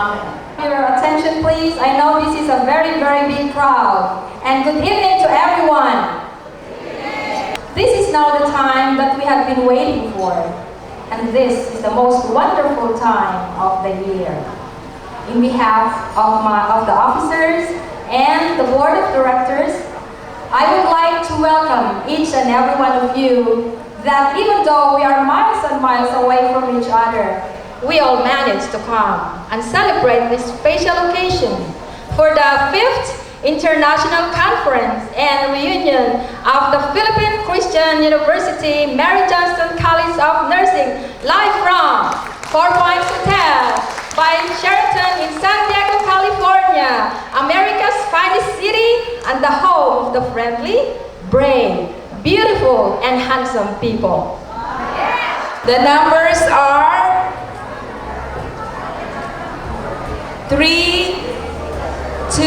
Your attention please. I know this is a very, very big crowd. And good evening to everyone. This is now the time that we have been waiting for. And this is the most wonderful time of the year. In behalf of the officers and the board of directors, I would like to welcome each and every one of you that even though we are miles and miles away from each other, we all managed to come and celebrate this special occasion for the 5th International Conference and Reunion of the Philippine Christian University Mary Johnston College of Nursing, live from 4 Points Hotel by Sheraton in San Diego, California, America's finest city and the home of the friendly, brave, beautiful, and handsome people. The numbers are 3, 2,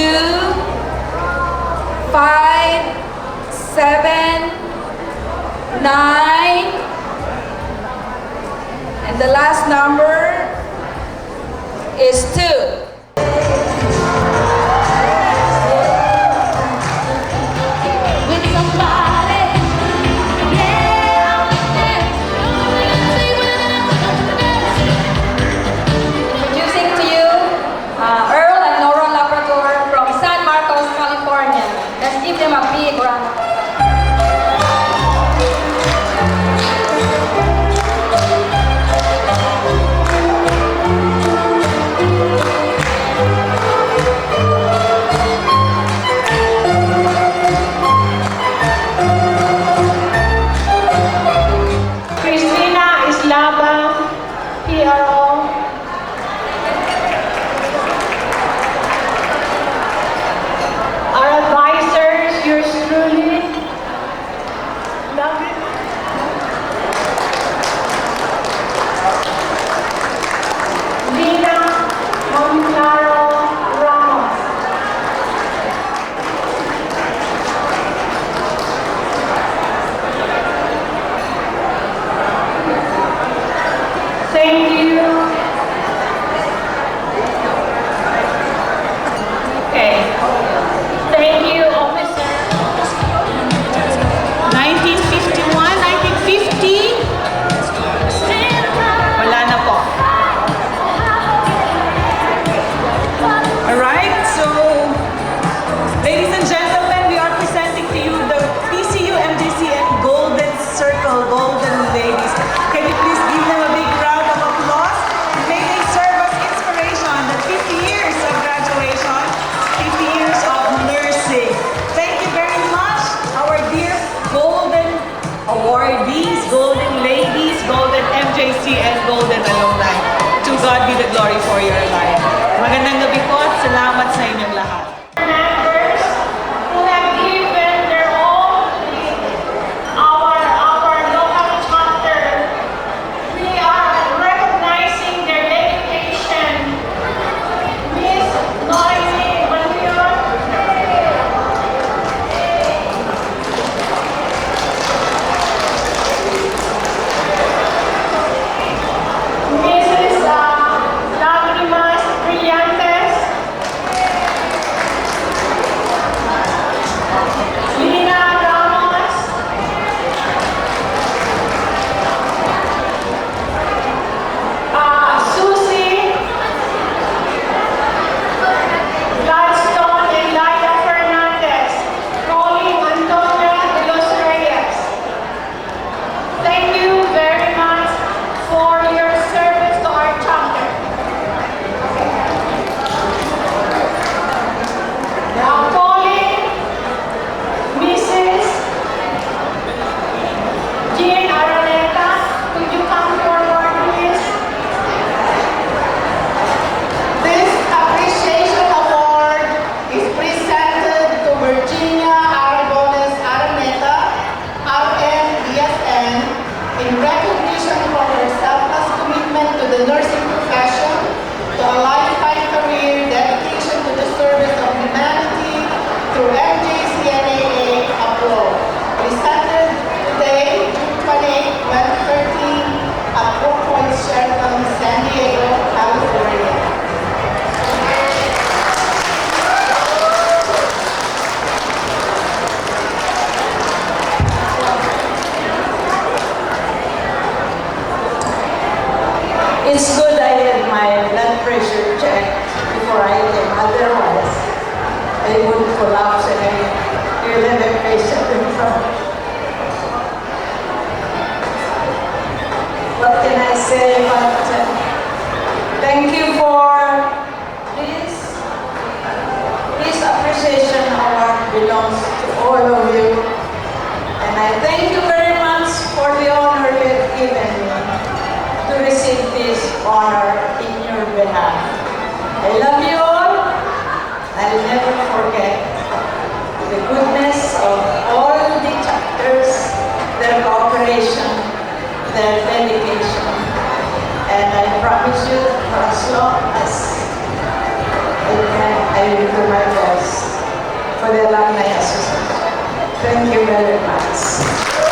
5, 7, 9, and the last number is 2. God be the glory for your life. Magandang gabi po at salamat sa inyong lahat. Members who have given their all our local chapter, we are recognizing their dedication. Miss Noisy Balion, Mrs. Lagrimas Brillantes, collapse and you're then a patient in front. What can I say but thank you for this. This appreciation award belongs to all of you. And I thank you very much for the honor you've given me to receive this honor in your behalf. I love you all. I'll never forget the goodness of all the chapters, their cooperation, their dedication. And I promise you that for as long as I can, I will do my best for the Alumni Association. Thank you very much.